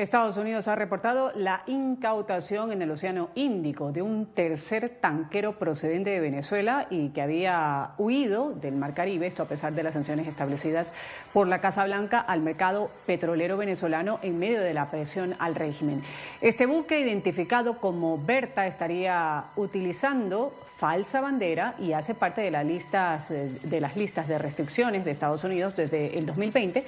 Estados Unidos ha reportado la incautación en el Océano Índico de un tercer tanquero procedente de Venezuela y que había huido del Mar Caribe, esto a pesar de las sanciones establecidas por la Casa Blanca al mercado petrolero venezolano en medio de la presión al régimen. Este buque, identificado como Berta, estaría utilizando falsa bandera y hace parte de las listas de restricciones de Estados Unidos desde el 2020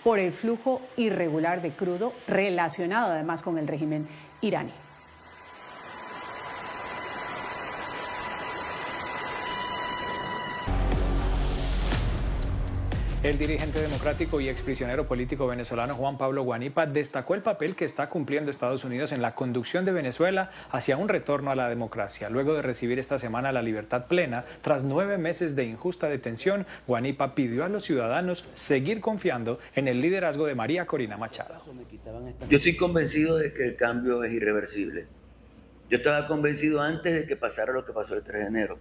por el flujo irregular de crudo relacionado además con el régimen iraní. El dirigente democrático y exprisionero político venezolano Juan Pablo Guanipa destacó el papel que está cumpliendo Estados Unidos en la conducción de Venezuela hacia un retorno a la democracia. Luego de recibir esta semana la libertad plena, tras 9 meses de injusta detención, Guanipa pidió a los ciudadanos seguir confiando en el liderazgo de María Corina Machado. Yo estoy convencido de que el cambio es irreversible. Yo estaba convencido antes de que pasara lo que pasó el 3 de enero,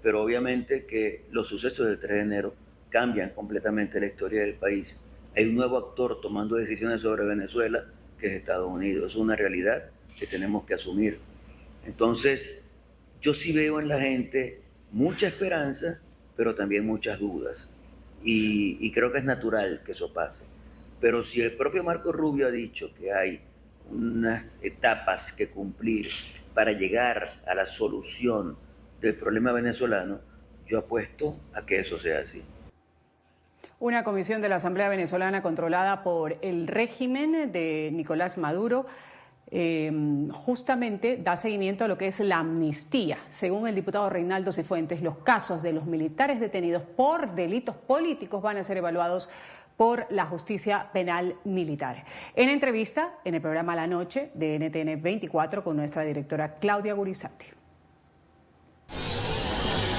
pero obviamente que los sucesos del 3 de enero cambian completamente la historia del país. Hay un nuevo actor tomando decisiones sobre Venezuela, que es Estados Unidos. Es una realidad que tenemos que asumir. Entonces, yo sí veo en la gente mucha esperanza, pero también muchas dudas. Y creo que es natural que eso pase. Pero si el propio Marco Rubio ha dicho que hay unas etapas que cumplir para llegar a la solución del problema venezolano, yo apuesto a que eso sea así. Una comisión de la Asamblea Venezolana controlada por el régimen de Nicolás Maduro justamente da seguimiento a lo que es la amnistía. Según el diputado Reinaldo Cifuentes, los casos de los militares detenidos por delitos políticos van a ser evaluados por la justicia penal militar. En entrevista en el programa La Noche de NTN 24 con nuestra directora Claudia Gurizati.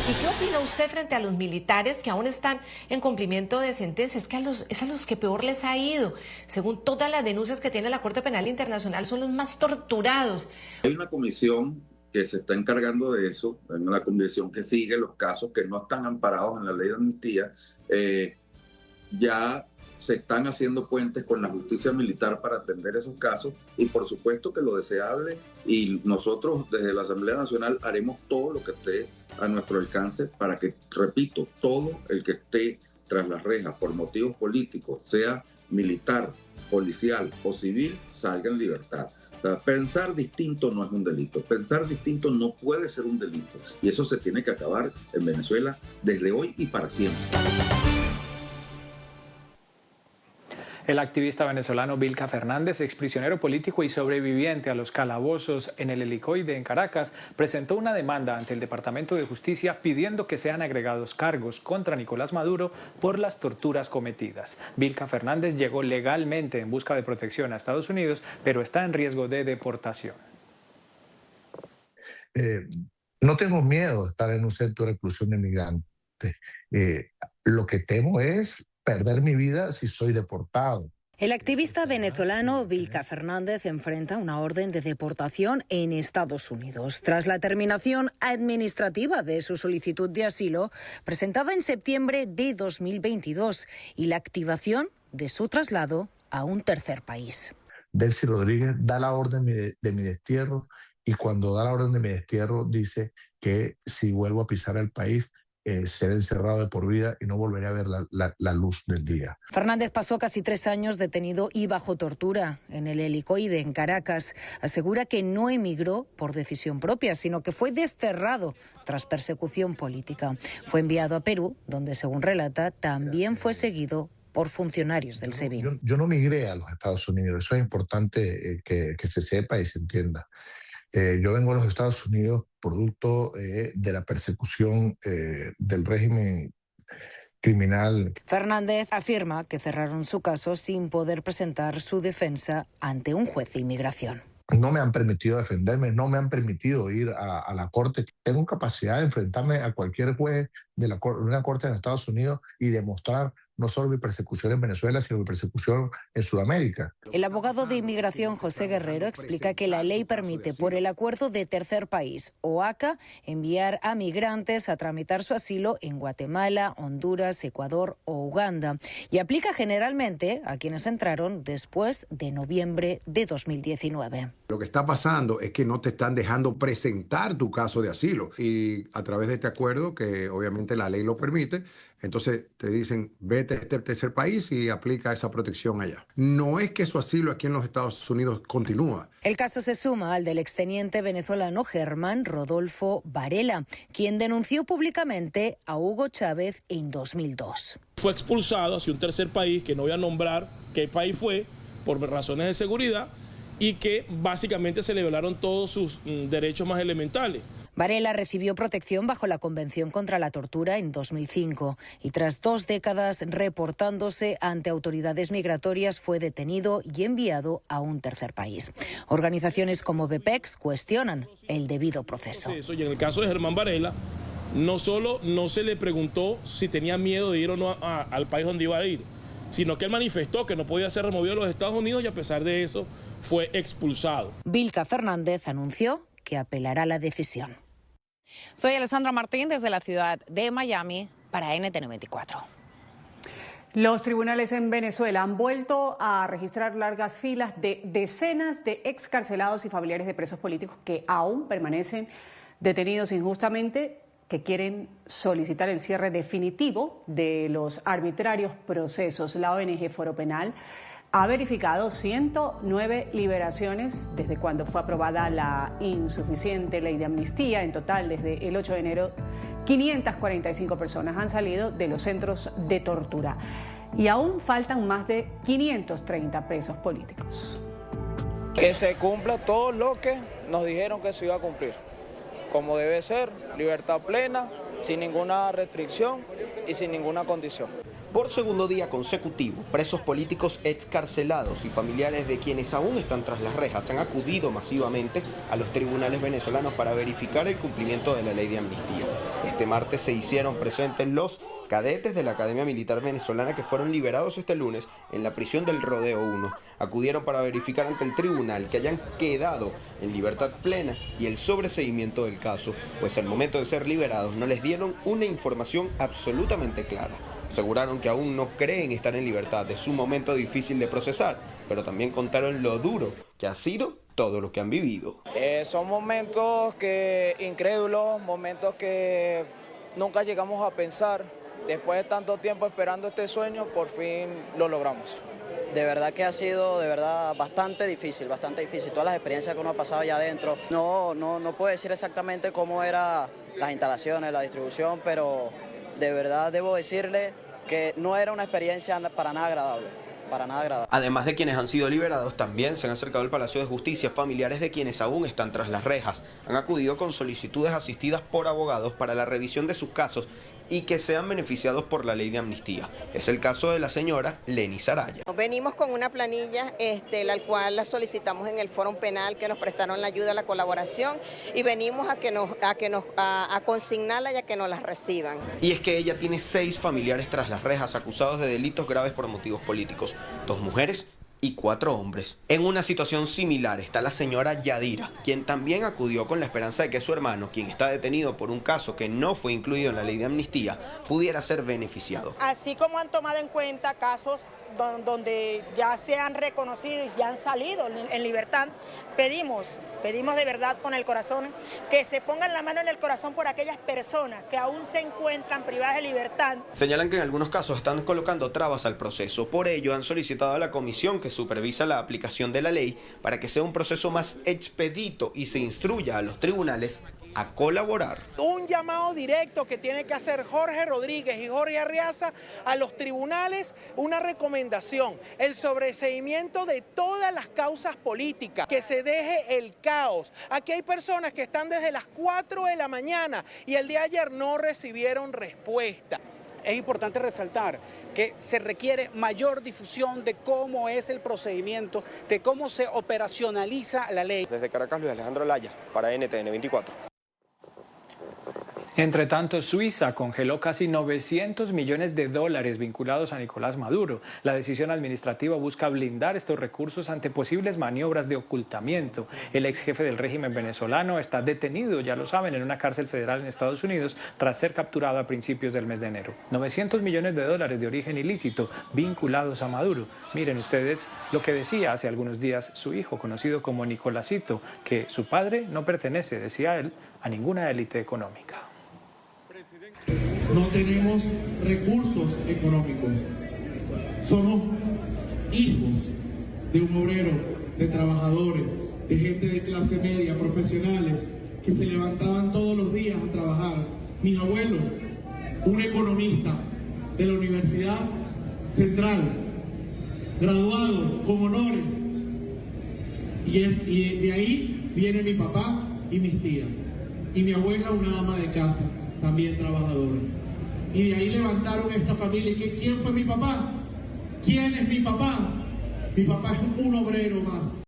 ¿Y qué opina usted frente a los militares que aún están en cumplimiento de sentencias? Es a los que peor les ha ido. Según todas las denuncias que tiene la Corte Penal Internacional, son los más torturados. Hay una comisión que se está encargando de eso, una comisión que sigue los casos que no están amparados en la ley de amnistía. Ya se están haciendo puentes con la justicia militar para atender esos casos y por supuesto que lo deseable, y nosotros desde la Asamblea Nacional haremos todo lo que esté a nuestro alcance para que, repito, todo el que esté tras las rejas por motivos políticos, sea militar, policial o civil, salga en libertad. O sea, pensar distinto no es un delito, pensar distinto no puede ser un delito y eso se tiene que acabar en Venezuela desde hoy y para siempre. El activista venezolano Vilca Fernández, exprisionero político y sobreviviente a los calabozos en el Helicoide en Caracas, presentó una demanda ante el Departamento de Justicia pidiendo que sean agregados cargos contra Nicolás Maduro por las torturas cometidas. Vilca Fernández llegó legalmente en busca de protección a Estados Unidos, pero está en riesgo de deportación. No tengo miedo de estar en un centro de reclusión de migrantes. Lo que temo es perder mi vida si soy deportado. El activista venezolano Vilca Fernández enfrenta una orden de deportación en Estados Unidos tras la terminación administrativa de su solicitud de asilo presentada en septiembre de 2022 y la activación de su traslado a un tercer país. Delcy Rodríguez da la orden de mi destierro y cuando da la orden de mi destierro dice que si vuelvo a pisar el país seré encerrado de por vida y no volveré a ver la luz del día. Fernández pasó casi 3 años detenido y bajo tortura en el Helicoide en Caracas. Asegura que no emigró por decisión propia, sino que fue desterrado tras persecución política. Fue enviado a Perú, donde según relata también fue seguido por funcionarios del SEBIN. Yo no migré a los Estados Unidos, eso es importante que se sepa y se entienda. Yo vengo a los Estados Unidos producto de la persecución del régimen criminal. Fernández afirma que cerraron su caso sin poder presentar su defensa ante un juez de inmigración. No me han permitido defenderme, no me han permitido ir a la corte. Tengo capacidad de enfrentarme a cualquier juez de una corte en Estados Unidos y demostrar no solo mi persecución en Venezuela, sino mi persecución en Sudamérica. El abogado de inmigración José Guerrero explica que la ley permite, por el acuerdo de tercer país, OACA, enviar a migrantes a tramitar su asilo en Guatemala, Honduras, Ecuador o Uganda, y aplica generalmente a quienes entraron después de noviembre de 2019. Lo que está pasando es que no te están dejando presentar tu caso de asilo, y a través de este acuerdo, que obviamente la ley lo permite, entonces te dicen vete a este tercer país y aplica esa protección allá. No es que su asilo aquí en los Estados Unidos continúa. El caso se suma al del exteniente venezolano Germán Rodolfo Varela, quien denunció públicamente a Hugo Chávez en 2002. Fue expulsado hacia un tercer país, que no voy a nombrar qué país fue, por razones de seguridad, y que básicamente se le violaron todos sus derechos más elementales. Varela recibió protección bajo la Convención contra la Tortura en 2005 y tras 2 décadas reportándose ante autoridades migratorias fue detenido y enviado a un tercer país. Organizaciones como BPEX cuestionan el debido proceso. Y en el caso de Germán Varela, no solo no se le preguntó si tenía miedo de ir o no al país donde iba a ir, sino que él manifestó que no podía ser removido de los Estados Unidos y a pesar de eso fue expulsado. Vilca Fernández anunció que apelará la decisión. Soy Alessandra Martín desde la ciudad de Miami para NTN 24. Los tribunales en Venezuela han vuelto a registrar largas filas de decenas de excarcelados y familiares de presos políticos que aún permanecen detenidos injustamente, que quieren solicitar el cierre definitivo de los arbitrarios procesos. La ONG Foro Penal ha verificado 109 liberaciones desde cuando fue aprobada la insuficiente ley de amnistía. En total, desde el 8 de enero, 545 personas han salido de los centros de tortura y aún faltan más de 530 presos políticos. Que se cumpla todo lo que nos dijeron que se iba a cumplir, como debe ser, libertad plena, sin ninguna restricción y sin ninguna condición. Por segundo día consecutivo, presos políticos excarcelados y familiares de quienes aún están tras las rejas han acudido masivamente a los tribunales venezolanos para verificar el cumplimiento de la ley de amnistía. Este martes se hicieron presentes los cadetes de la Academia Militar Venezolana que fueron liberados este lunes en la prisión del Rodeo 1. Acudieron para verificar ante el tribunal que hayan quedado en libertad plena y el sobreseimiento del caso, pues al momento de ser liberados no les dieron una información absolutamente clara. Aseguraron que aún no creen estar en libertad, es un momento difícil de procesar, pero también contaron lo duro que ha sido todo lo que han vivido. Son momentos incrédulos, momentos que nunca llegamos a pensar. Después de tanto tiempo esperando este sueño, por fin lo logramos. De verdad que ha sido bastante difícil. Todas las experiencias que uno ha pasado allá adentro. No puedo decir exactamente cómo eran las instalaciones, la distribución, pero de verdad debo decirle que no era una experiencia para nada agradable. Además de quienes han sido liberados, también se han acercado al Palacio de Justicia familiares de quienes aún están tras las rejas. Han acudido con solicitudes asistidas por abogados para la revisión de sus casos y que sean beneficiados por la ley de amnistía. Es el caso de la señora Leni Saraya. Venimos con una planilla, la cual la solicitamos en el Foro Penal, que nos prestaron la ayuda, la colaboración, y venimos a consignarla y a que nos las reciban. Y es que ella tiene 6 familiares tras las rejas acusados de delitos graves por motivos políticos, 2 mujeres y 4 hombres. En una situación similar está la señora Yadira, quien también acudió con la esperanza de que su hermano, quien está detenido por un caso que no fue incluido en la ley de amnistía, pudiera ser beneficiado. Así como han tomado en cuenta casos donde ya se han reconocido y ya han salido en libertad, pedimos de verdad con el corazón que se pongan la mano en el corazón por aquellas personas que aún se encuentran privadas de libertad. Señalan que en algunos casos están colocando trabas al proceso, por ello han solicitado a la comisión que supervisa la aplicación de la ley para que sea un proceso más expedito y se instruya a los tribunales a colaborar. Un llamado directo que tiene que hacer Jorge Rodríguez y Jorge Arriaza a los tribunales, una recomendación, el sobreseimiento de todas las causas políticas, que se deje el caos. Aquí hay personas que están desde las 4 de la mañana y el día de ayer no recibieron respuesta. Es importante resaltar que se requiere mayor difusión de cómo es el procedimiento, de cómo se operacionaliza la ley. Desde Caracas, Luis Alejandro Laya, para NTN 24. Entre tanto, Suiza congeló casi 900 millones de dólares vinculados a Nicolás Maduro. La decisión administrativa busca blindar estos recursos ante posibles maniobras de ocultamiento. El ex jefe del régimen venezolano está detenido, ya lo saben, en una cárcel federal en Estados Unidos tras ser capturado a principios del mes de enero. 900 millones de dólares de origen ilícito vinculados a Maduro. Miren ustedes lo que decía hace algunos días su hijo, conocido como Nicolásito, que su padre no pertenece, decía él, a ninguna élite económica. No tenemos recursos económicos. Somos hijos de un obrero, de trabajadores, de gente de clase media, profesionales, que se levantaban todos los días a trabajar. Mi abuelo, un economista de la Universidad Central, graduado con honores. Y de ahí viene mi papá y mis tías. Y mi abuela, una ama de casa, también trabajadora. Y de ahí levantaron esta familia. ¿Y quién fue mi papá? ¿Quién es mi papá? Mi papá es un obrero más.